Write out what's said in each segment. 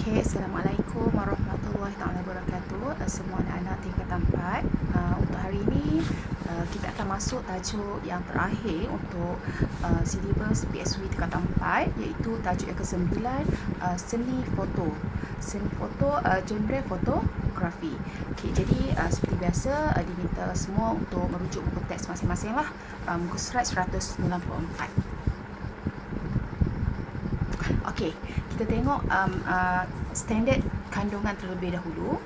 Okey, Assalamualaikum warahmatullahi taala wabarakatuh. Semua anak-anak tingkatan 4. Untuk hari ini kita akan masuk tajuk yang terakhir untuk silibus PSW tingkatan 4, iaitu tajuk yang ke-9, seni foto. Seni foto, genre fotografi. Okey, jadi seperti biasa diminta semua untuk merujuk buku teks masing-masing lah, muka surat 194. Okey, kita tengok standard kandungan terlebih dahulu.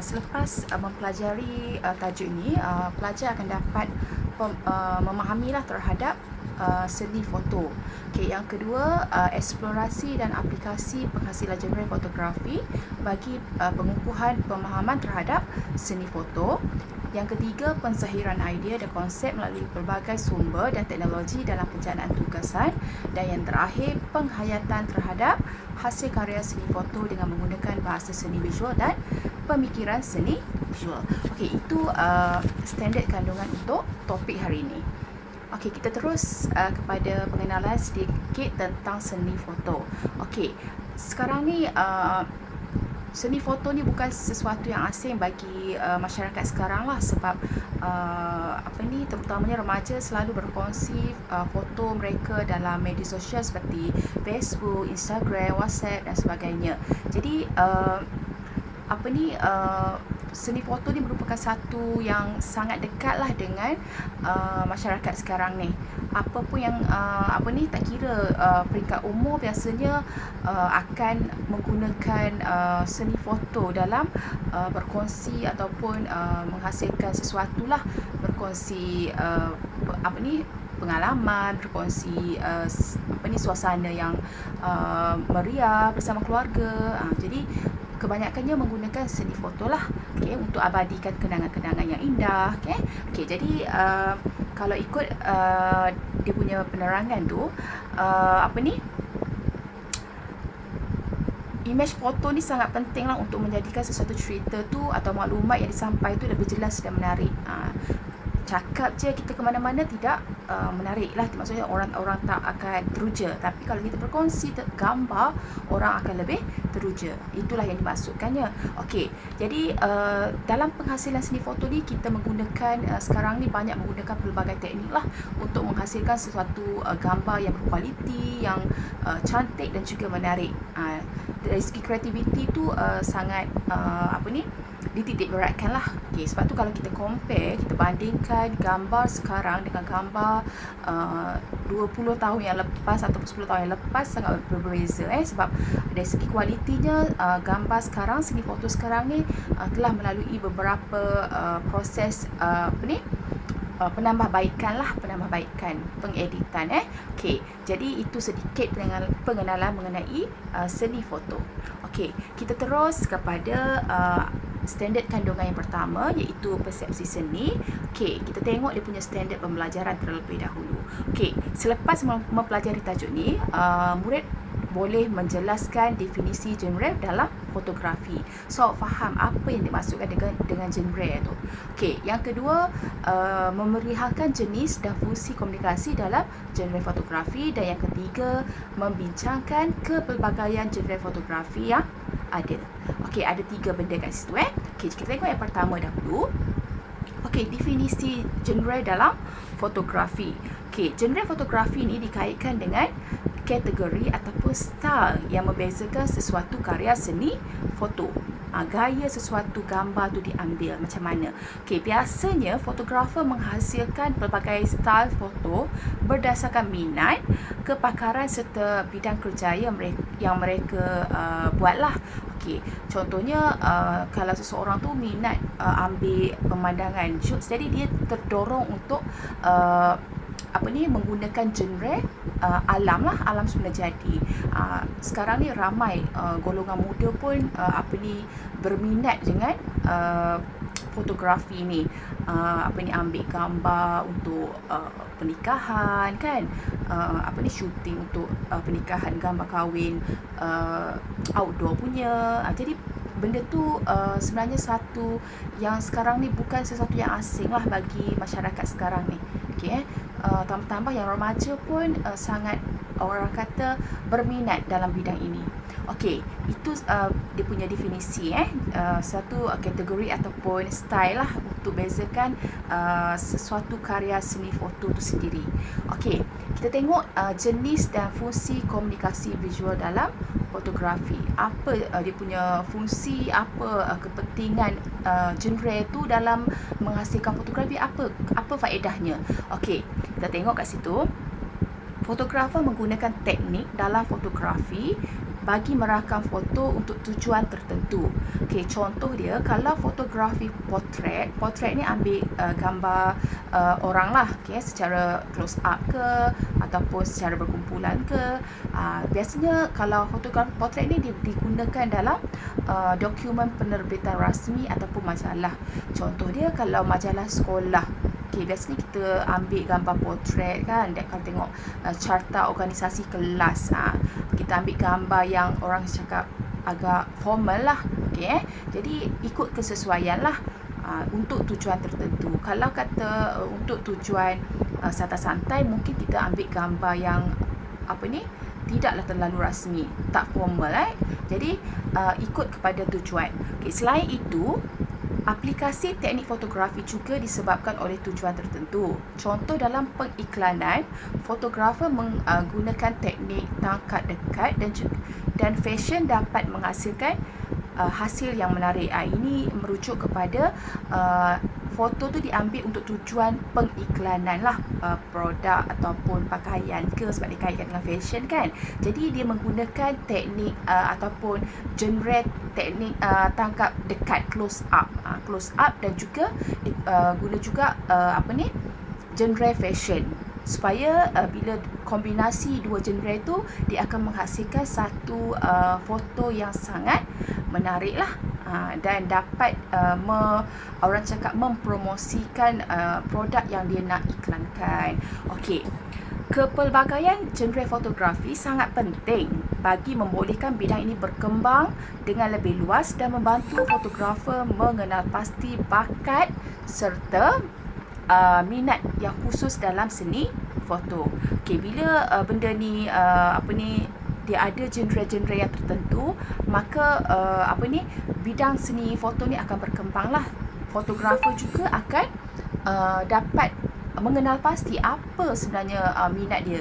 Selepas mempelajari tajuk ini, pelajar akan dapat memahamilah terhadap seni foto. Okey, yang kedua, eksplorasi dan aplikasi penghasilan genre fotografi bagi pengukuhan pemahaman terhadap seni foto. Yang ketiga, penzahiran idea dan konsep melalui pelbagai sumber dan teknologi dalam pencernaan tugasan. Dan yang terakhir, penghayatan terhadap hasil karya seni foto dengan menggunakan bahasa seni visual dan pemikiran seni visual. Okey, itu standard kandungan untuk topik hari ini. Okey, kita terus kepada pengenalan sedikit tentang seni foto. Okey, sekarang ni seni foto ni bukan sesuatu yang asing bagi masyarakat sekarang lah, sebab terutamanya remaja selalu berkongsi foto mereka dalam media sosial seperti Facebook, Instagram, WhatsApp dan sebagainya. Jadi seni foto ni merupakan satu yang sangat dekat lah dengan masyarakat sekarang ni. Apa pun yang tak kira peringkat umur, biasanya akan menggunakan seni foto dalam berkongsi ataupun menghasilkan sesuatu lah, berkongsi pengalaman, berkongsi suasana yang meriah bersama keluarga. Jadi kebanyakannya menggunakan seni foto lah, untuk abadikan kenangan-kenangan yang indah. Okey, jadi kalau ikut dia punya penerangan tu, image foto ni sangat penting lah untuk menjadikan sesuatu cerita tu atau maklumat yang disampaikan tu lebih jelas dan menarik. Cakap je kita ke mana-mana tidak menarik lah, maksudnya orang tak akan teruja. Tapi kalau kita berkongsi gambar, orang akan lebih teruja. Itulah yang dimaksudkannya. Okey, jadi dalam penghasilan seni foto ni kita menggunakan sekarang ni banyak menggunakan pelbagai teknik lah untuk menghasilkan sesuatu gambar yang berkualiti, yang cantik dan juga menarik. Dari segi kreativiti tu sangat dititik beratkan lah. Okay, sebab tu kalau kita compare, kita bandingkan gambar sekarang dengan gambar 20 tahun yang lepas ataupun 10 tahun yang lepas, sangat berbeza. Sebab dari segi kualitinya, gambar sekarang, seni foto sekarang ni telah melalui beberapa proses penambahbaikan, pengeditan. Okey, jadi itu sedikit pengenalan mengenai seni foto. Okey, kita terus kepada standard kandungan yang pertama, iaitu persepsi seni. Okey, kita tengok dia punya standard pembelajaran terlebih dahulu. Okey, selepas mempelajari tajuk ni, murid boleh menjelaskan definisi genre dalam fotografi. So, faham apa yang dimaksudkan dengan genre tu. Okey, yang kedua, memerihalkan jenis dan fungsi komunikasi dalam genre fotografi. Dan yang ketiga, membincangkan kepelbagaian genre fotografi yang ada. Okey, ada 3 benda kat situ. Okey, kita tengok yang pertama dahulu. Okey, definisi genre dalam fotografi. Okey, genre fotografi ni dikaitkan dengan kategori ataupun style yang membezakan sesuatu karya seni foto. Gaya sesuatu gambar tu diambil macam mana. Okey, biasanya fotografer menghasilkan pelbagai style foto berdasarkan minat, kepakaran serta bidang kerja yang mereka buatlah. Okey, contohnya kalau seseorang tu minat ambil pemandangan shoots, jadi dia terdorong untuk menggunakan genre alam semula jadi. Sekarang ni ramai golongan muda pun berminat dengan fotografi ni. Ambil gambar untuk pernikahan kan, shooting untuk pernikahan, gambar kahwin outdoor punya. Jadi benda tu sebenarnya satu yang sekarang ni bukan sesuatu yang asing lah bagi masyarakat sekarang ni. Okay, tambah-tambah yang remaja pun sangat orang kata berminat dalam bidang ini. Okey, itu dia punya definisi satu kategori ataupun style lah untuk bezakan sesuatu karya seni foto tu sendiri. Okey, kita tengok jenis dan fungsi komunikasi visual dalam fotografi. Apa dia punya fungsi, apa kepentingan genre tu dalam menghasilkan fotografi, apa faedahnya. Okey, kita tengok kat situ. Fotografer menggunakan teknik dalam fotografi bagi merakam foto untuk tujuan tertentu. Okey, contoh dia kalau fotografi portrait ni ambil gambar orang lah, okey, secara close up ke ataupun secara berkumpulan ke. Biasanya kalau fotografi portrait ni digunakan dalam dokumen penerbitan rasmi ataupun majalah. Contoh dia kalau majalah sekolah. Okay, biasanya kita ambil gambar portrait kan, kalau tengok carta organisasi kelas, kita ambil gambar yang orang cakap agak formal lah, okay, jadi ikut kesesuaian lah untuk tujuan tertentu. Kalau kata untuk tujuan santai-santai, mungkin kita ambil gambar yang tidaklah terlalu rasmi, tak formal jadi ikut kepada tujuan. Okay, selain itu, aplikasi teknik fotografi juga disebabkan oleh tujuan tertentu. Contoh dalam pengiklanan, fotografer menggunakan teknik tangkap dekat dan fashion dapat menghasilkan hasil yang menarik. Ini merujuk kepada foto tu diambil untuk tujuan pengiklanan lah, produk ataupun pakaian ke, sebab dikaitkan dengan fashion kan. Jadi dia menggunakan teknik ataupun genre teknik tangkap dekat, close up dan juga guna juga genre fashion, supaya bila kombinasi dua genre itu, dia akan menghasilkan satu foto yang sangat menarik lah, dan dapat orang cakap mempromosikan produk yang dia nak iklankan. Okey, kepelbagaian genre fotografi sangat penting bagi membolehkan bidang ini berkembang dengan lebih luas dan membantu fotografer mengenal pasti bakat serta minat yang khusus dalam seni foto. Okey, bila benda ni dia ada genre-genre yang tertentu, maka bidang seni foto ni akan berkembang lah. Fotografer juga akan dapat mengenal pasti apa sebenarnya minat dia.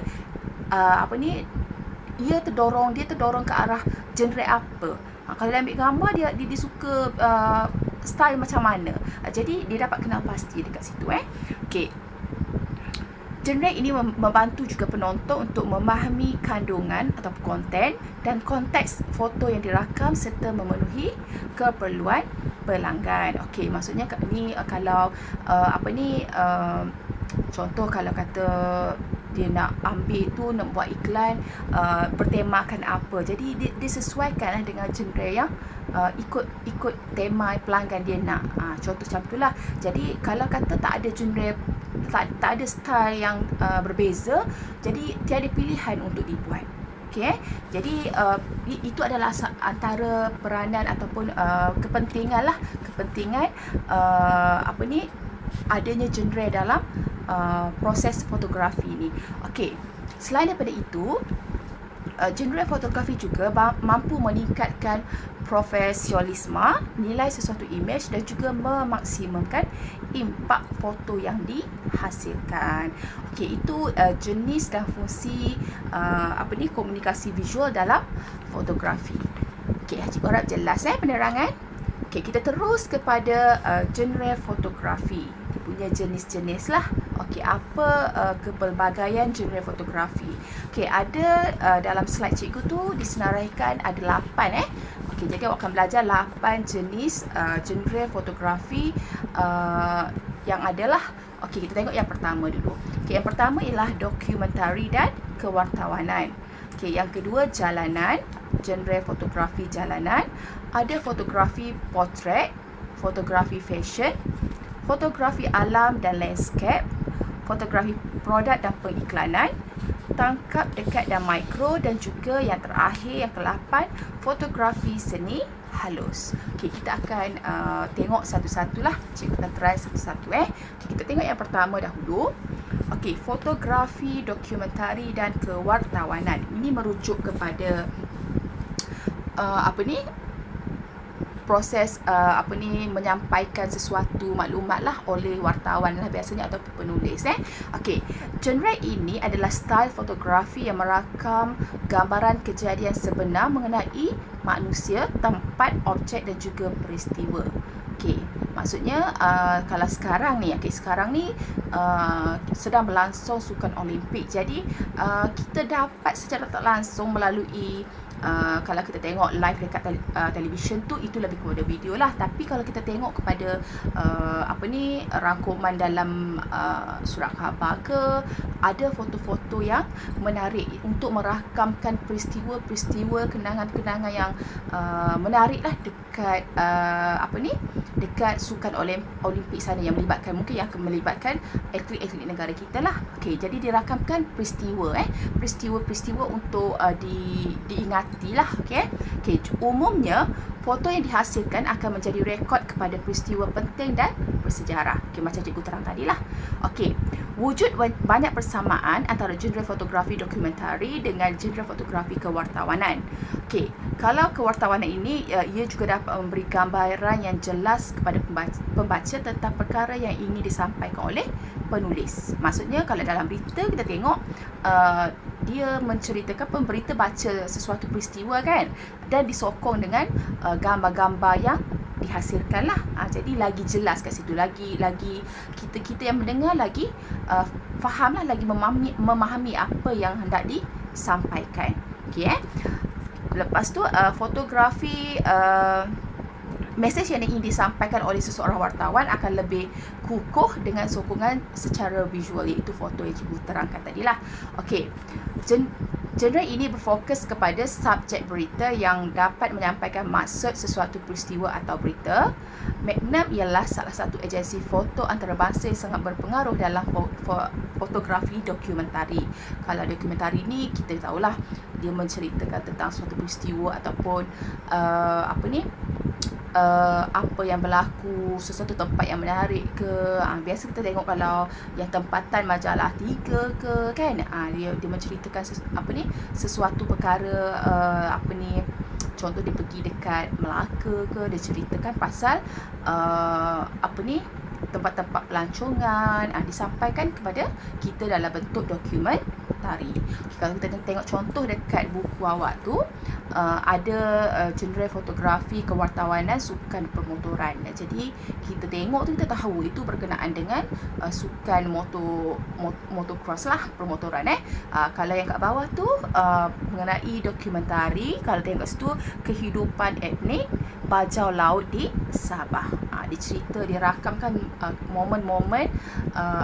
Dia terdorong ke arah genre apa. Kalau dia ambil gambar, dia suka style macam mana. Jadi dia dapat kenal pasti dekat situ. Okey. Genre ini membantu juga penonton untuk memahami kandungan atau konten dan konteks foto yang dirakam serta memenuhi keperluan pelanggan. Okey, maksudnya ni kalau contoh kalau kata dia nak ambil tu, nak buat iklan bertemakan apa. Jadi dia sesuaikan dengan genre yang ikut tema pelanggan dia nak. Contoh macam itulah. Jadi kalau kata tak ada genre, tak ada style yang berbeza, jadi tiada pilihan untuk dibuat. Okey, jadi itu adalah antara peranan ataupun kepentingan adanya genre dalam proses fotografi ni. Okey, selain daripada itu, genre fotografi juga mampu meningkatkan profesionalisme, nilai sesuatu imej dan juga memaksimumkan impak foto yang dihasilkan. Okey, itu jenis dan fungsi komunikasi visual dalam fotografi. Okey, Cikgu harap jelas penerangan. Okey, kita terus kepada genre fotografi. Dia punya jenis-jenis lah. Okey, apa kepelbagaian genre fotografi? Okey, ada dalam slide cikgu tu disenaraikan ada 8 Okey, jadi awak akan belajar 8 jenis genre fotografi yang adalah. Okey, kita tengok yang pertama dulu. Okey, yang pertama ialah dokumentari dan kewartawanan. Okey, yang kedua jalanan, genre fotografi jalanan. Ada fotografi portrait, fotografi fashion, fotografi alam dan landscape, fotografi produk dan pengiklanan, tangkap dekat dan mikro, dan juga yang terakhir yang ke-8, fotografi seni halus. Okey, kita akan tengok satu-satulah. Cikgu akan try satu-satu. Okey, kita tengok yang pertama dahulu. Okey, fotografi, dokumentari dan kewartawanan. Ini merujuk kepada apa ni, proses menyampaikan sesuatu maklumat lah oleh wartawan lah biasanya ataupun penulis. Okey, genre ini adalah style fotografi yang merakam gambaran kejadian sebenar mengenai manusia, tempat, objek dan juga peristiwa. Okey, maksudnya kalau sekarang ni, sekarang ni sedang berlangsung sukan Olimpik. Jadi kita dapat secara tak langsung melalui kalau kita tengok live dekat televisyen tu, itu lebih kepada video lah. Tapi kalau kita tengok kepada rangkuman dalam surat khabar ke, ada foto-foto yang menarik untuk merakamkan peristiwa-peristiwa, kenangan-kenangan yang menarik lah dekat dekat sukan Olimpik sana, yang melibatkan, mungkin yang akan melibatkan atlet-atlet negara kita lah. Okey, jadi dirakamkan peristiwa peristiwa untuk diingati lah. Okey, umumnya foto yang dihasilkan akan menjadi rekod kepada peristiwa penting dan bersejarah. Okey, macam cikgu terang tadi lah. Okey, wujud banyak persamaan antara genre fotografi dokumentari dengan genre fotografi kewartawanan. Okey, kalau kewartawanan ini ia juga dapat memberi gambaran yang jelas kepada pembaca tentang perkara yang ingin disampaikan oleh penulis. Maksudnya kalau dalam berita kita tengok dia menceritakan, pemberita baca sesuatu peristiwa kan, dan disokong dengan gambar-gambar yang dihasilkan lah. Jadi lagi jelas kat situ, lagi kita yang mendengar lagi faham lah, lagi memahami apa yang hendak disampaikan. Okey. Lepas tu fotografi, mesej yang ingin disampaikan oleh seseorang wartawan akan lebih kukuh dengan sokongan secara visual, iaitu foto yang cikgu terangkan tadilah. Okey, genre ini berfokus kepada subjek berita yang dapat menyampaikan maksud sesuatu peristiwa atau berita. Magnum ialah salah satu agensi foto antarabangsa yang sangat berpengaruh dalam fotografi dokumentari. Kalau dokumentari ni kita tahulah dia menceritakan tentang suatu peristiwa ataupun apa yang berlaku, sesuatu tempat yang menarik ke. Biasa kita tengok kalau yang tempatan majalah 3 ke kan, dia menceritakan sesuatu perkara, contoh dia pergi dekat Melaka ke, dia ceritakan pasal tempat-tempat pelancongan, disampaikan kepada kita dalam bentuk dokumentari. Kalau kita tengok contoh dekat buku awak tu, ada genre fotografi kewartawanan sukan permotoran. Jadi kita tengok tu, kita tahu itu berkenaan dengan sukan motocross lah, permotoran. Kalau yang kat bawah tu mengenai dokumentari, kalau tengok situ kehidupan etnik bajau laut di Sabah. Dicerita, dirakamkan momen-momen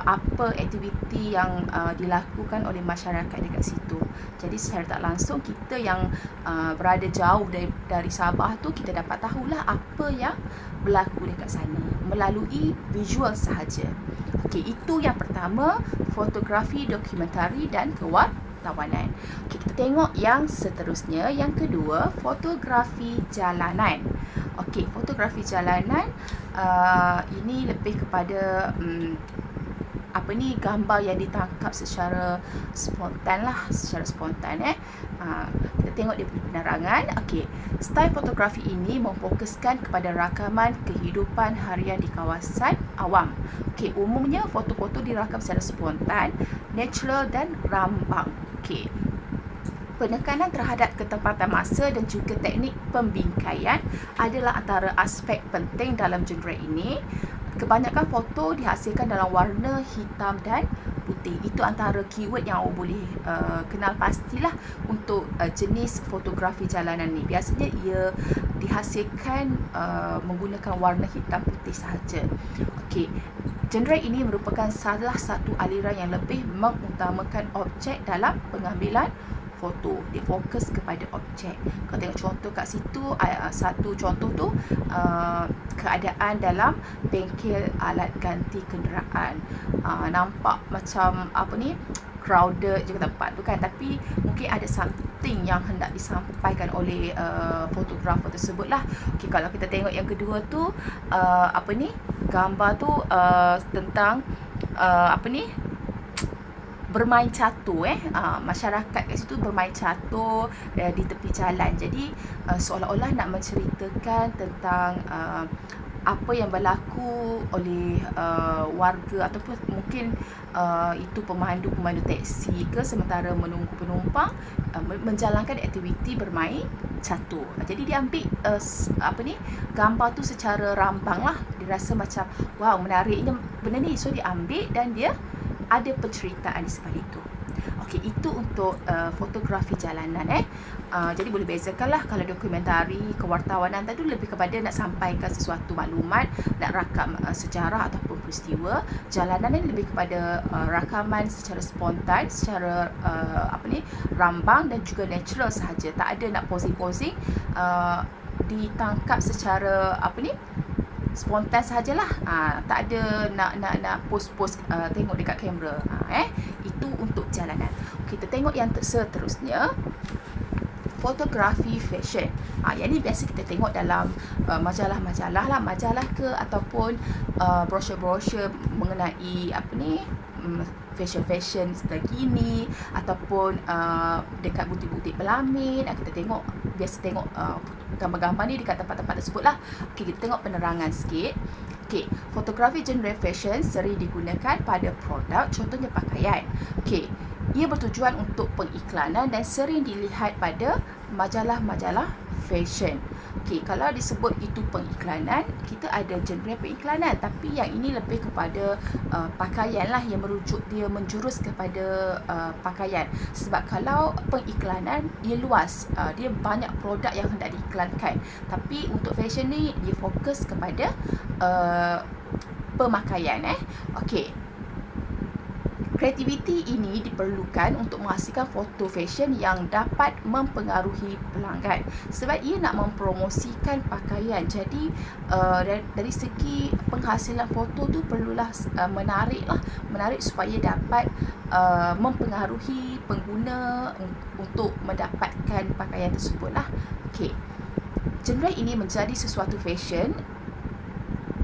apa aktiviti yang dilakukan oleh masyarakat dekat situ. Jadi secara tak langsung kita yang berada jauh dari Sabah tu, kita dapat tahulah apa yang berlaku dekat sana melalui visual sahaja. Okey, itu yang pertama, fotografi dokumentari dan kewartawanan. Okey, kita tengok yang seterusnya, yang kedua, fotografi jalanan. Okey, fotografi jalanan ini lebih kepada gambar yang ditangkap secara spontan lah, kita tengok dia punya penerangan. Okey, style fotografi ini memfokuskan kepada rakaman kehidupan harian di kawasan awam. Okey, umumnya foto-foto dirakam secara spontan, natural dan rambang. Okey, penekanan terhadap ketepatan masa dan juga teknik pembingkaian adalah antara aspek penting dalam genre ini. Kebanyakan foto dihasilkan dalam warna hitam dan putih. Itu antara keyword yang awak boleh kenal pastilah untuk jenis fotografi jalanan ni. Biasanya ia dihasilkan menggunakan warna hitam putih sahaja. Okey, genre ini merupakan salah satu aliran yang lebih mengutamakan objek dalam pengambilan foto. Dia fokus kepada objek. Kalau tengok contoh kat situ, satu contoh tu keadaan dalam bengkel alat ganti kenderaan. Nampak macam crowded je tempat tu kan, tapi mungkin ada something yang hendak disampaikan oleh fotografer tersebut lah. Okay, kalau kita tengok yang kedua tu, gambar tu tentang bermain catur masyarakat kat situ bermain catur di tepi jalan. Jadi seolah-olah nak menceritakan tentang apa yang berlaku oleh warga ataupun mungkin itu pemandu teksi ke sementara menunggu penumpang menjalankan aktiviti bermain catur. Jadi dia ambil gambar tu secara rambang lah. Dia rasa macam wow, menariknya benda ni. So dia ambil dan dia ada penceritaan di sebalik itu. Okey, itu untuk fotografi jalanan jadi boleh bezakan lah. Kalau dokumentari kewartawanan tadi lebih kepada nak sampaikan sesuatu maklumat, nak rakam sejarah ataupun peristiwa. Jalanan ni lebih kepada rakaman secara spontan, secara rambang dan juga natural sahaja. Tak ada nak posing-posing, ditangkap secara spontan sahajalah. Tak ada nak post tengok dekat kamera. Itu untuk jalanan. Kita tengok yang seterusnya, fotografi fashion. Yang ni biasa kita tengok dalam majalah-majalah lah, majalah ke ataupun brosur-brosur mengenai fashion terkini ataupun dekat butik-butik pelamin. Kita biasa tengok gambar-gambar ni dekat tempat-tempat tersebut lah. Okey, kita tengok penerangan sikit. Okey, fotografi genre fashion sering digunakan pada produk, contohnya pakaian. Okey, ia bertujuan untuk pengiklanan dan sering dilihat pada majalah-majalah fashion. Okey, kalau disebut itu pengiklanan, kita ada genre pengiklanan, tapi yang ini lebih kepada pakaian lah, yang dia menjurus kepada pakaian. Sebab kalau pengiklanan ia luas, dia banyak produk yang hendak diiklankan. Tapi untuk fashion ni dia fokus kepada pemakaian. Okey. Kreativiti ini diperlukan untuk menghasilkan foto fashion yang dapat mempengaruhi pelanggan. Sebab ia nak mempromosikan pakaian. Jadi dari segi penghasilan foto tu perlulah menarik supaya dapat mempengaruhi pengguna untuk mendapatkan pakaian tersebut lah. Okey. Genre ini menjadi sesuatu fashion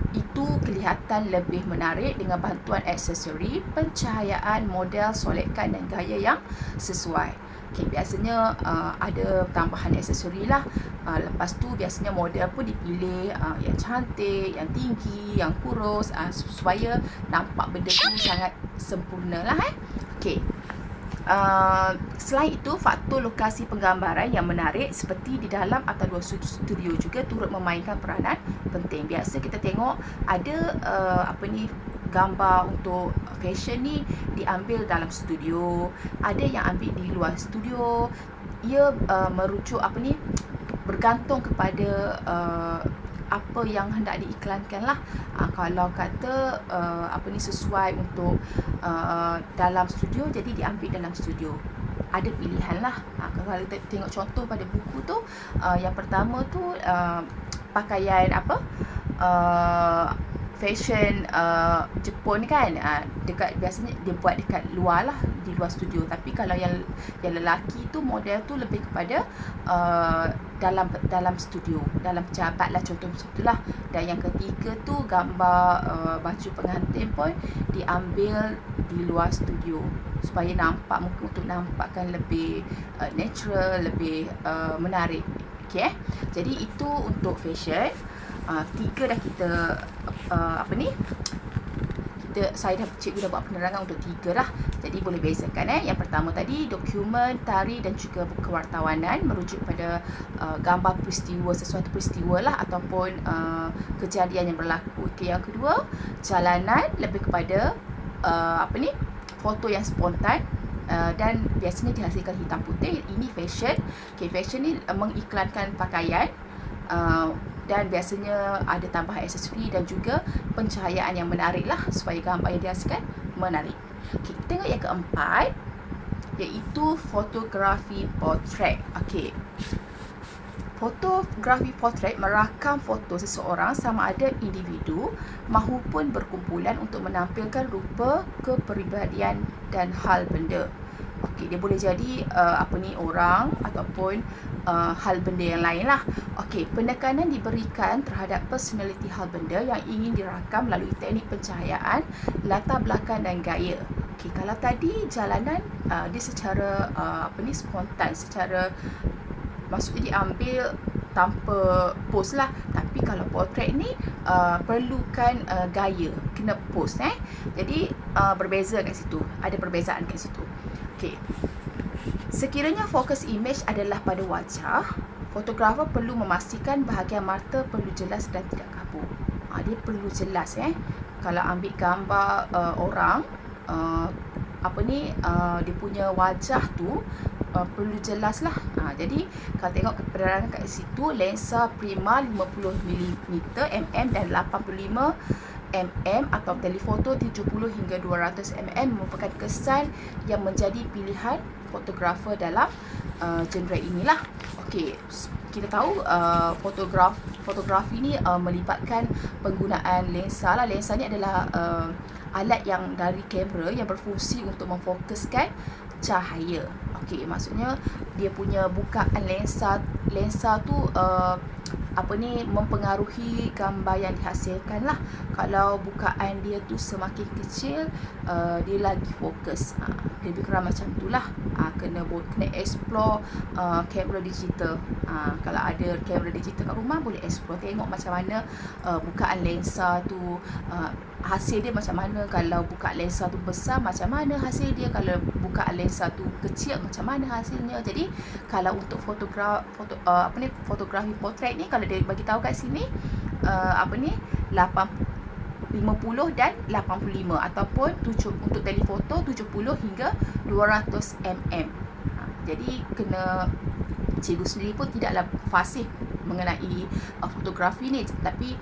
itu kelihatan lebih menarik dengan bantuan aksesori, pencahayaan, model, solekan dan gaya yang sesuai. Okay, biasanya ada tambahan aksesori lah. Lepas tu biasanya model pun dipilih yang cantik, yang tinggi, yang kurus, supaya nampak benda tu sangat sempurna lah. Okay. Selain itu, faktor lokasi penggambaran yang menarik seperti di dalam atau luar studio juga turut memainkan peranan penting. Biasa kita tengok ada gambar untuk fashion ni diambil dalam studio, ada yang ambil di luar studio. Ia merujuk bergantung kepada apa yang hendak diiklankan lah. Kalau kata sesuai untuk dalam studio, jadi diambil dalam studio. Ada pilihan lah. Kalau kita tengok contoh pada buku tu, yang pertama tu pakaian fashion Jepun kan, biasanya dia buat dekat luar lah, di luar studio. Tapi kalau yang lelaki tu, model tu lebih kepada dalam studio, dalam pejabat lah, contoh macam tu lah. Dan yang ketiga tu gambar baju pengantin pun diambil di luar studio supaya nampak, mungkin untuk nampakkan lebih natural, lebih menarik. Okay, jadi itu untuk fashion. 3 dah kita cikgu dah buat penerangan untuk 3 lah. Jadi boleh bezakan. Yang pertama tadi dokumentari dan juga kewartawanan merujuk pada gambar peristiwa, sesuatu peristiwa lah, ataupun kejadian yang berlaku. Okay, yang kedua jalanan lebih kepada foto yang spontan dan biasanya dihasilkan hitam putih. Ini fashion. Okay, fashion ni mengiklankan pakaian dan biasanya ada tambahan aksesori dan juga pencahayaan yang menarik lah, supaya gambar yang dihasilkan menarik. Okay, kita tengok yang keempat, iaitu fotografi portrait. Okay, fotografi portrait merakam foto seseorang, sama ada individu mahupun berkumpulan, untuk menampilkan rupa, kepribadian dan hal benda. Okey, dia boleh jadi orang ataupun hal benda yang lain lah. Okey, penekanan diberikan terhadap personaliti hal benda yang ingin dirakam melalui teknik pencahayaan, latar belakang dan gaya. Okey, kalau tadi jalanan dia secara spontan, secara maksudnya diambil tanpa pose lah. Tapi kalau portrait ni perlukan gaya, kena pose Jadi berbeza kat situ, ada perbezaan kat situ. Okey. Sekiranya fokus image adalah pada wajah, fotografer perlu memastikan bahagian mata perlu jelas dan tidak kabur. Dia perlu jelas Kalau ambil gambar orang dia punya wajah tu perlu jelas lah. Jadi kalau tengok penerangan kat situ, lensa prima 50mm dan 85 atau telefoto 70 hingga 200 merupakan kesan yang menjadi pilihan fotografer dalam genre inilah. Okey, kita tahu fotografi ni melibatkan penggunaan lensa lah. Lensa ni adalah alat yang dari kamera yang berfungsi untuk memfokuskan cahaya. Okey, maksudnya dia punya bukaan lensa tu mempengaruhi gambar yang dihasilkan lah. Kalau bukaan dia tu semakin kecil, dia lagi fokus. Lebih kurang macam tu lah. Kena explore kamera digital. Kalau ada kamera digital kat rumah, boleh explore, tengok macam mana bukaan lensa tu, hasil dia macam mana. Kalau bukaan lensa tu besar, macam mana hasil dia. Kalau bukaan lensa tu kecil, macam mana hasilnya. Jadi kalau untuk fotografi portrait ni, kalau dia bagi tahu kat sini 50 dan 85, ataupun untuk telefoto 70 hingga 200 Jadi cikgu sendiri pun tidaklah fasih mengenai fotografi ni, tapi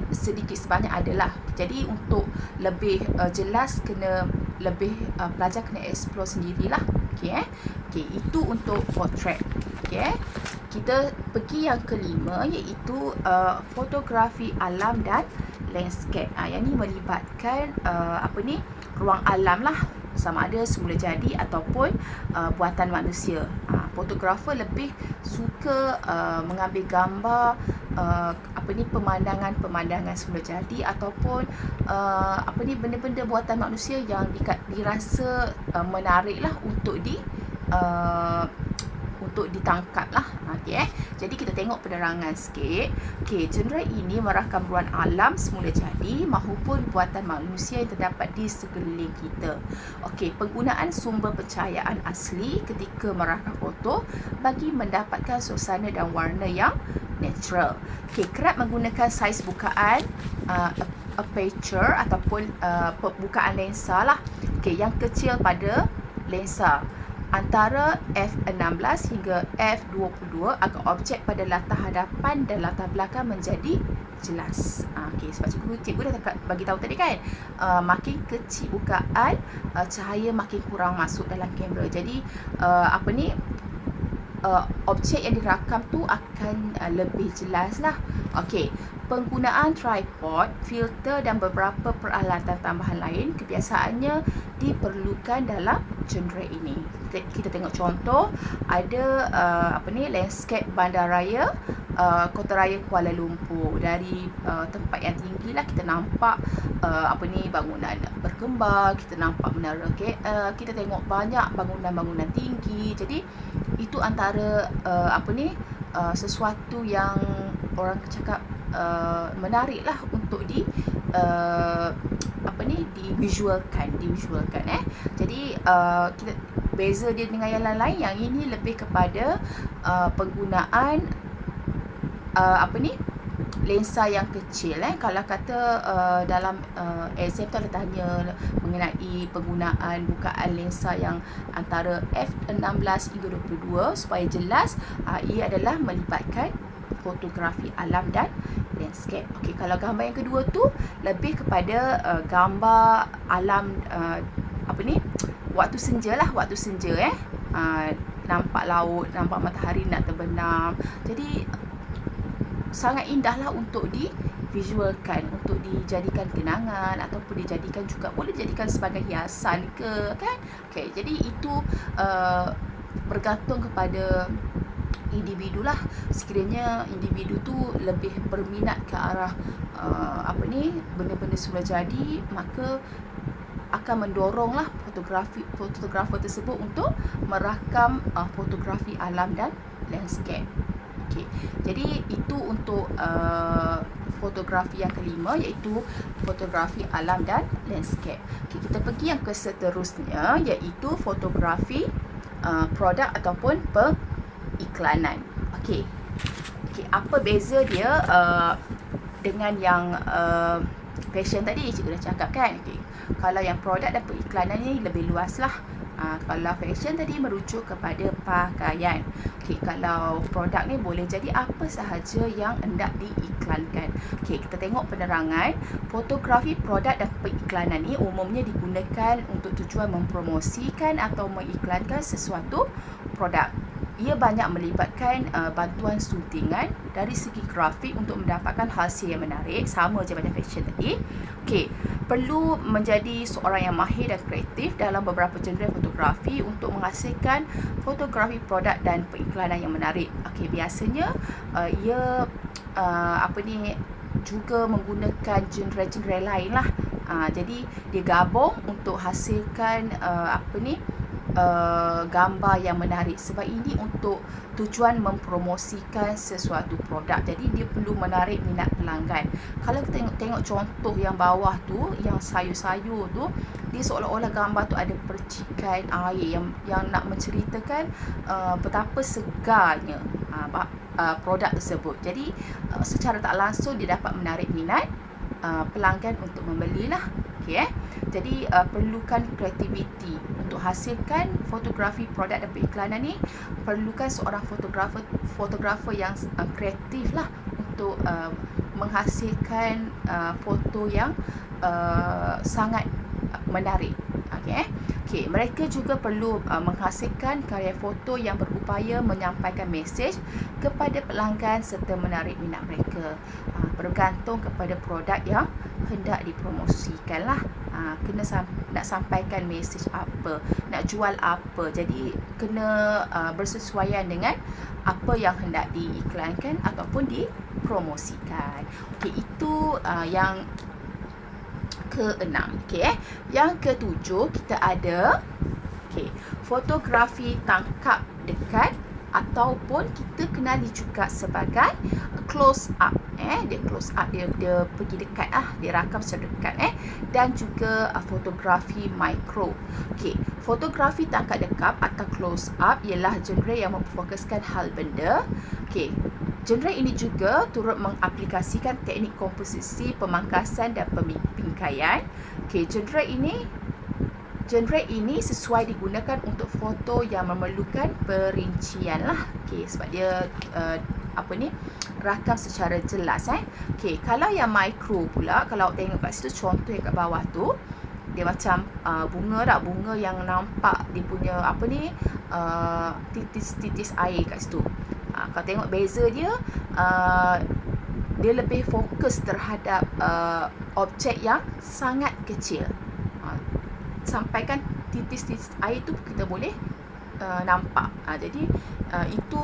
sedikit sebanyak adalah. Jadi untuk lebih jelas, pelajar kena explore sendirilah. Okey, itu untuk portrait. Kita pergi yang kelima, iaitu fotografi alam dan landscape. Yang ni melibatkan ruang alam lah, sama ada semula jadi ataupun buatan manusia. Fotografer lebih suka mengambil gambar pemandangan semula jadi ataupun benda-benda buatan manusia yang dirasa menarik lah untuk ditangkap lah. Jadi kita tengok penerangan sikit. Genre ini merakam ruang alam semula jadi maupun buatan manusia yang terdapat di sekeliling kita. Penggunaan sumber pencahayaan asli ketika merakam foto bagi mendapatkan suasana dan warna yang natural. Kerap menggunakan saiz bukaan aperture ataupun bukaan lensa lah, yang kecil pada lensa, antara f16 hingga f22 agar objek pada latar hadapan dan latar belakang menjadi jelas. Sebab cikgu dah bagi tahu tadi kan, makin kecil bukaan, cahaya makin kurang masuk dalam kamera. Jadi objek yang dirakam tu akan lebih jelas lah. Penggunaan tripod, filter dan beberapa peralatan tambahan lain kebiasaannya diperlukan dalam genre ini. Kita tengok contoh, ada landscape bandaraya Kotaraya Kuala Lumpur. Dari tempat yang tinggi lah kita nampak bangunan berkembang, kita nampak menara KL, kita tengok banyak bangunan-bangunan tinggi. Jadi itu antara sesuatu yang orang cakap menarik lah untuk divisualkan. Jadi kita beza dia dengan yang lain. Yang ini lebih kepada penggunaan lensa yang kecil. Kalau kata dalam exam tu ada tanya mengenai penggunaan bukaan lensa yang antara f16 hingga 22 supaya jelas, ia adalah melibatkan fotografi alam dan landscape. Kalau gambar yang kedua tu lebih kepada gambar alam waktu senja. Nampak laut, nampak matahari nak terbenam. Jadi sangat indah lah untuk divisualkan, untuk dijadikan kenangan ataupun boleh dijadikan sebagai hiasan ke, kan? Jadi itu bergantung kepada individu lah. Sekiranya individu tu lebih berminat ke arah benda-benda semula jadi, maka akan mendoronglah fotografer tersebut untuk merakam fotografi alam dan landscape. Okey. Jadi itu untuk fotografi yang kelima, iaitu fotografi alam dan landscape. Okey, kita pergi yang ke seterusnya, iaitu fotografi produk ataupun periklanan. Okey. Okey, apa beza dia dengan yang fashion tadi? Cikgu dah cakap kan. Okey. Kalau yang produk dan periklanan ni lebih luas lah. Kalau fashion tadi merujuk kepada pakaian. Okey, kalau produk ni boleh jadi apa sahaja yang hendak diiklankan. Okey, kita tengok penerangan. Fotografi produk dan periklanan ni umumnya digunakan untuk tujuan mempromosikan atau mengiklankan sesuatu produk. Ia banyak melibatkan bantuan suntingan dari segi grafik untuk mendapatkan hasil yang menarik, sama je macam fashion tadi. Okey, perlu menjadi seorang yang mahir dan kreatif dalam beberapa genre fotografi untuk menghasilkan fotografi produk dan periklanan yang menarik. Okey, biasanya ia juga menggunakan genre-genre lain lah. Jadi dia gabung untuk hasilkan gambar yang menarik, sebab ini untuk tujuan mempromosikan sesuatu produk. Jadi dia perlu menarik minat pelanggan. Kalau kita tengok contoh yang bawah tu, yang sayur-sayur tu, dia seolah-olah gambar tu ada percikan air yang nak menceritakan betapa segarnya produk tersebut. Jadi secara tak langsung dia dapat menarik minat pelanggan untuk membelilah. Okey. Jadi perlukan kreativiti untuk hasilkan fotografi produk dan periklanan ni. Perlukan seorang fotografer yang kreatif lah untuk menghasilkan foto yang sangat menarik. Okey, mereka juga perlu menghasilkan karya foto yang berupaya menyampaikan mesej kepada pelanggan serta menarik minat mereka. Bergantung kepada produk yang hendak dipromosikan lah. Nak sampaikan mesej apa, nak jual apa. Jadi kena bersesuaian dengan apa yang hendak diiklankan ataupun dipromosikan. Okey, itu yang ke-6. Yang ke-7 kita ada fotografi tangkap dekat ataupun kita kenali juga sebagai close up. Dia close up, dia pergi dekat dia rakam secara dekat dan juga fotografi micro. Fotografi tangkap dekat atau close up ialah genre yang memfokuskan hal benda. Genre ini juga turut mengaplikasikan teknik komposisi, pemangkasan dan pembingkaian. Genre ini sesuai digunakan untuk foto yang memerlukan perincian lah. Sebab dia rakam secara jelas. Kalau yang micro pula, kalau tengok kat situ contoh yang kat bawah tu, dia macam bunga yang nampak dia punya titis-titis air kat situ. Kalau tengok beza dia, dia lebih fokus terhadap objek yang sangat kecil. Sampaikan titis-titis air tu kita boleh nampak. Jadi itu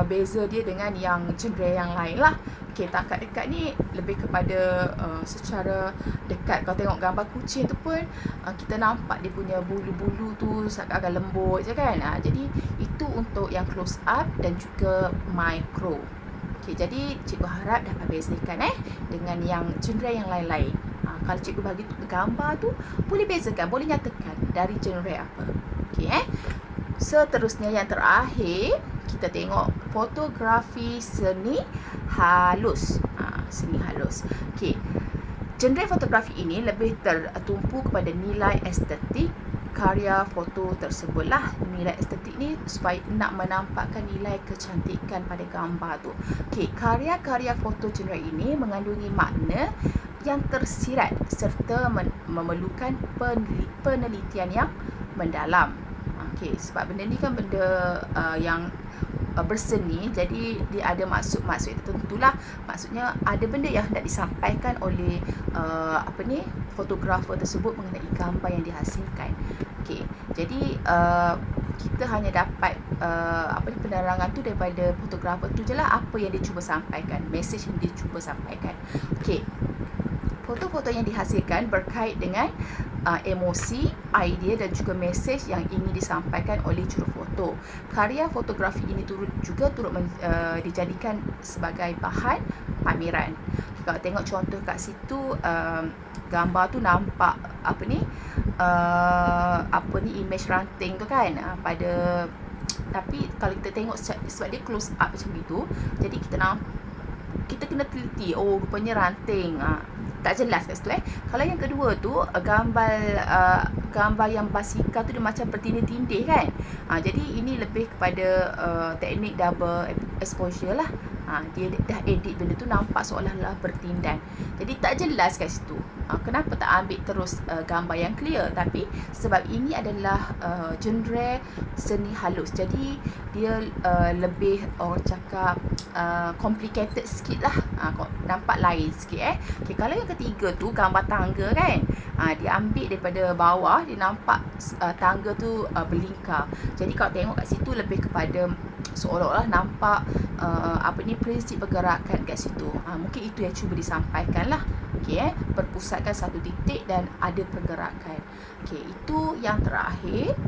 beza dia dengan yang genre yang lain lah. Tangkap dekat ni lebih kepada secara dekat. Kalau tengok gambar kucing tu pun kita nampak dia punya bulu-bulu tu agak lembut je kan. Jadi itu untuk yang close up dan juga micro. Jadi cikgu harap dapat bezakan dengan yang genre yang lain-lain. Kalau cikgu bagi gambar tu, boleh bezakan, boleh nyatakan dari genre apa. Seterusnya yang terakhir, kita tengok fotografi seni halus. Seni halus. Genre fotografi ini lebih tertumpu kepada nilai estetik karya foto tersebut lah. Nilai estetik ni supaya nak menampakkan nilai kecantikan pada gambar tu. Karya-karya foto genre ini mengandungi makna yang tersirat serta memerlukan penelitian yang mendalam. Sebab benda ni kan benda yang berseni, jadi dia ada maksud tertentu lah. Maksudnya ada benda yang hendak disampaikan oleh fotografer tersebut mengenai gambar yang dihasilkan. Jadi kita hanya dapat penerangan tu daripada fotografer tu je lah, apa yang dia cuba sampaikan, mesej yang dia cuba sampaikan. Foto-foto yang dihasilkan berkait dengan emosi, idea dan juga mesej yang ingin disampaikan oleh jurufoto. Karya fotografi ini juga turut dijadikan sebagai bahan pameran. Kalau tengok contoh kat situ, gambar tu nampak image ranting tu kan, tapi kalau kita tengok sebab dia close up macam itu, jadi kita kena teliti, rupanya ranting, tak jelas kat situ. Kalau yang kedua tu, gambar yang basikal tu dia macam bertindih-tindih kan, jadi ini lebih kepada teknik double exposure lah. Dia dah edit benda tu nampak seolah-olah bertindan, jadi tak jelas kat situ. Kenapa tak ambil terus gambar yang clear? Tapi sebab ini adalah genre seni halus, jadi dia lebih orang cakap complicated sikit lah, nampak lain sikit. Kalau yang ketiga tu gambar tangga kan, dia ambil daripada bawah, dia nampak tangga tu berlingkar. Jadi kalau tengok kat situ lebih kepada seolah-olah nampak prinsip pergerakan kat situ. Mungkin itu yang cuba disampaikan lah. Berpusatkan satu titik dan ada pergerakan. Itu yang terakhir,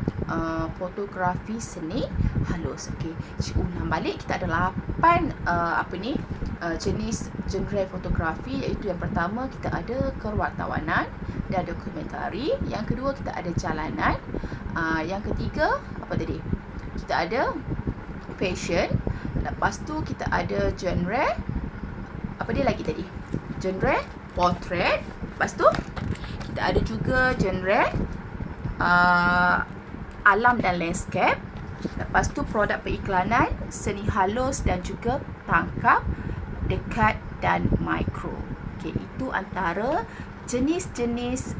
fotografi seni halus. Cik ulang balik, kita ada 8 jenis genre fotografi, iaitu yang pertama kita ada kewartawanan dan dokumentari, yang kedua kita ada jalanan, yang ketiga apa tadi? Kita ada fashion, lepas tu kita ada genre apa dia lagi tadi? Genre portrait, lepas tu kita ada juga genre alam dan landscape, lepas tu produk periklanan, seni halus dan juga tangkap, dekat dan mikro. Itu antara jenis-jenis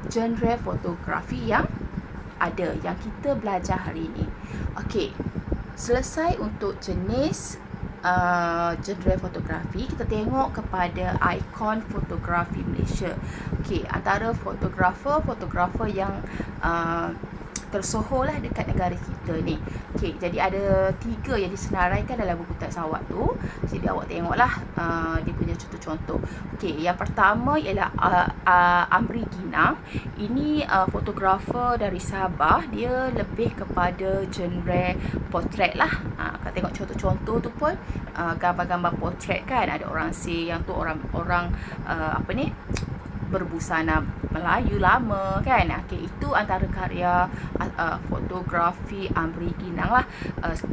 genre fotografi yang ada, yang kita belajar hari ini. Selesai untuk jenis genre fotografi, kita tengok kepada ikon fotografi Malaysia. Antara fotografer yang tersohor lah dekat negara kita ni. Jadi ada 3 yang disenaraikan dalam buku teks awak tu. Jadi awak tengoklah dia punya contoh-contoh. Yang pertama ialah Amri Ginang. Ini fotografer dari Sabah. Dia lebih kepada genre portrait lah. Kalau tengok contoh-contoh tu pun gambar-gambar portrait kan. Ada orang yang tu orang berbusana Melayu lama kan. Itu antara karya fotografi Amri Ginang lah.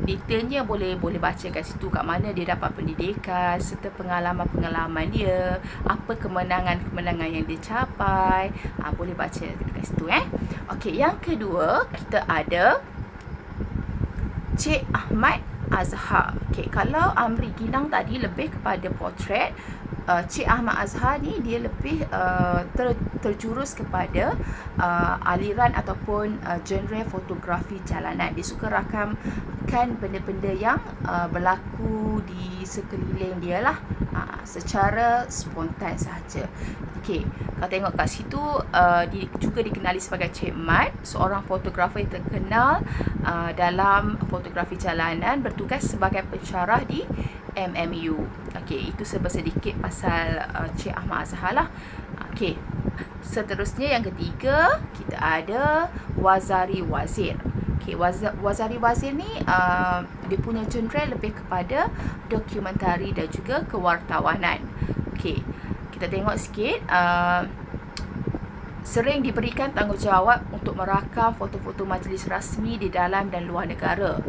Detailnya boleh baca kat situ, kat mana dia dapat pendidikan serta pengalaman-pengalaman dia, apa kemenangan-kemenangan yang dia capai, boleh baca kat situ. Yang kedua kita ada Cik Ahmad Azhar. Kalau Amri Ginang tadi lebih kepada portrait, Cik Ahmad Azhar ni dia lebih terjurus kepada aliran ataupun genre fotografi jalanan. Dia suka rakamkan benda-benda yang berlaku di sekeliling dia lah, secara spontan sahaja. Kalau tengok kat situ, dia juga dikenali sebagai Cik Mat, seorang fotografer yang terkenal dalam fotografi jalanan, bertugas sebagai pensyarah di MMU. Itu sedikit pasal Cik Ahmad Azhar lah. Seterusnya yang ketiga kita ada Wazari Wazir. Wazari Wazir ni dia punya genre lebih kepada dokumentari dan juga kewartawanan. Kita tengok sikit. Sering diberikan tanggungjawab untuk merakam foto-foto majlis rasmi di dalam dan luar negara.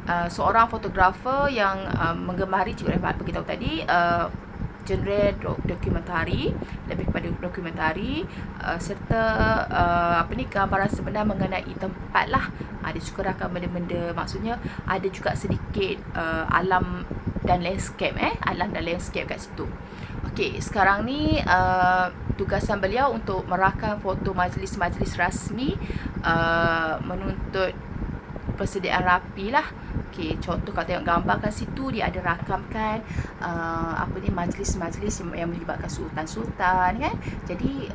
Seorang fotografer yang menggemari, Cik Rahmat beritahu tadi, genre dokumentari, lebih kepada dokumentari, serta gambaran sebenar mengenai tempat lah. Dia suka rakam benda-benda, maksudnya ada juga sedikit alam dan landscape kat situ. Sekarang ni tugasan beliau untuk merakam foto majlis-majlis rasmi, menuntut persediaan rapi lah. Contoh kalau tengok gambar kat situ, dia ada rakamkan majlis-majlis yang melibatkan sultan-sultan kan. Jadi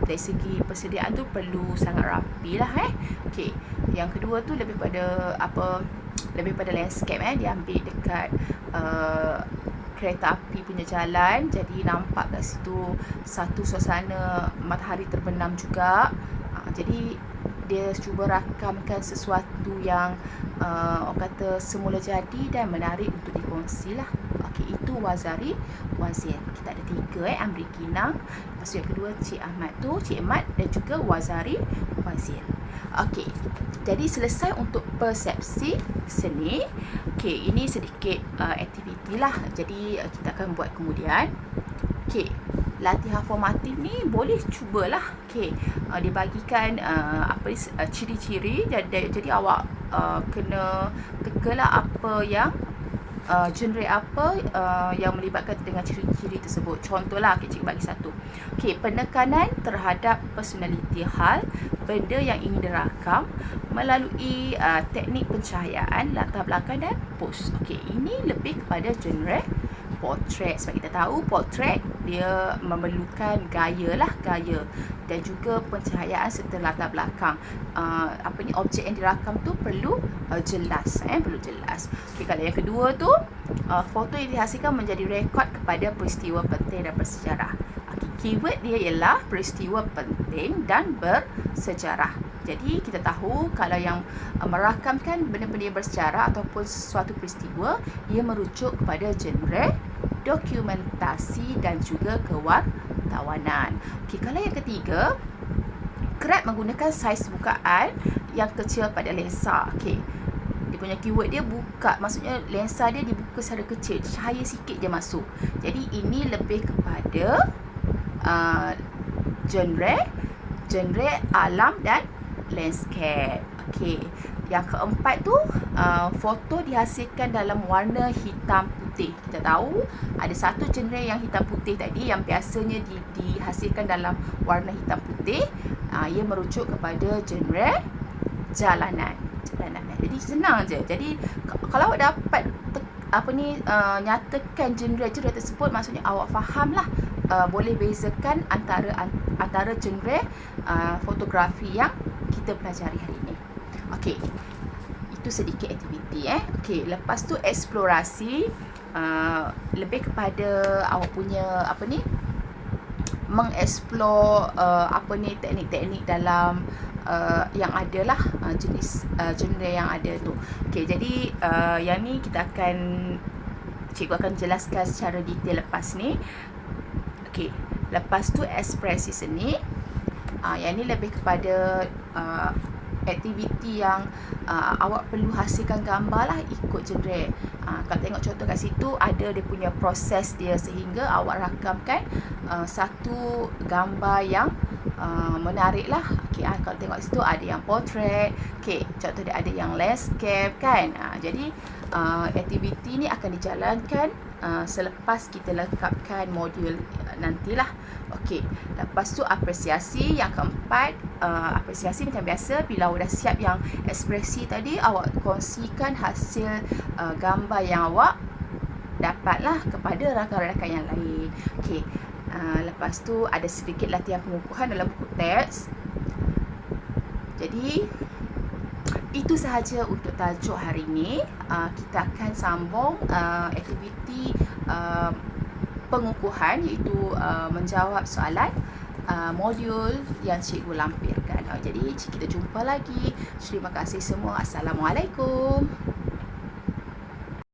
dari segi persediaan tu perlu sangat rapi lah. Yang kedua tu lebih pada landscape. Dia ambil dekat kereta api punya jalan. Jadi nampak kat situ satu suasana matahari terbenam juga. Jadi dia cuba rakamkan sesuatu yang orang kata semula jadi dan menarik untuk dikongsi lah. Okey, itu Wazari Wazir. Kita ada 3 Amri Kinang. Lepas tu yang kedua Cik Ahmad tu, Cik Ahmad dan juga Wazari Wazir. Okey. Jadi selesai untuk persepsi seni. Okey, ini sedikit aktiviti lah. Jadi kita akan buat kemudian. Okey. Latihan formatif ni boleh cubalah. Okey, dibagikan ciri-ciri. Jadi awak kena tekalah apa yang genre apa yang melibatkan dengan ciri-ciri tersebut. Contohlah, cikgu bagi satu. Okey, penekanan terhadap personaliti hal benda yang ingin dirakam melalui teknik pencahayaan, latar belakang dan pose. Okey, ini lebih kepada genre portrait. Sebab kita tahu portrait dia memerlukan gaya dan juga pencahayaan serta latar belakang. Objek yang dirakam tu perlu jelas, perlu jelas. Okey, kalau yang kedua tu foto yang dihasilkan menjadi rekod kepada peristiwa penting dan bersejarah. Okey, keyword dia ialah peristiwa penting dan bersejarah. Jadi kita tahu kalau yang merakamkan benda-benda yang bersejarah ataupun suatu peristiwa, ia merujuk kepada genre dokumentasi dan juga kewartawanan. Okey, kalau yang ketiga, kerap menggunakan saiz bukaan yang kecil pada lensa. Okey, dia punya keyword dia buka, maksudnya lensa dia dibuka secara kecil, cahaya sikit je masuk. Jadi ini lebih kepada genre alam dan landscape. Okey, yang keempat tu foto dihasilkan dalam warna hitam putih. Kita tahu ada satu genre yang hitam putih tadi yang biasanya dihasilkan dalam warna hitam putih. Ia merujuk kepada genre jalanan. Jadi senang je. Jadi kalau awak dapat nyatakan genre tersebut, maksudnya awak fahamlah boleh bezakan antara genre fotografi yang kita pelajari hari ini. Okey, itu sedikit aktiviti. Okey, lepas tu eksplorasi, lebih kepada awak punya mengeksplor teknik-teknik dalam yang adalah jenis genre yang ada tu. Okey, jadi yang ni cikgu akan jelaskan secara detail lepas ni. Okey, lepas tu ekspresi seni. Yang ni lebih kepada aktiviti yang awak perlu hasilkan gambar lah ikut genre. Kalau tengok contoh kat situ, ada dia punya proses dia sehingga awak rakamkan satu gambar yang menarik lah. Okey, kalau tengok situ ada yang portrait. Okey, contoh dia ada yang landscape kan. Jadi aktiviti ni akan dijalankan selepas kita lengkapkan modul nantilah. Okey, lepas tu apresiasi. Yang keempat, apresiasi macam biasa, bila awak dah siap yang ekspresi tadi, awak kongsikan hasil gambar yang awak dapatlah kepada rakan-rakan yang lain. Okey, lepas tu ada sedikit latihan pengukuhan dalam buku teks. Jadi itu sahaja untuk tajuk hari ini. Kita akan sambung aktiviti pengukuhan, iaitu menjawab soalan modul yang cikgu lampirkan. Jadi kita jumpa lagi. Terima kasih semua. Assalamualaikum.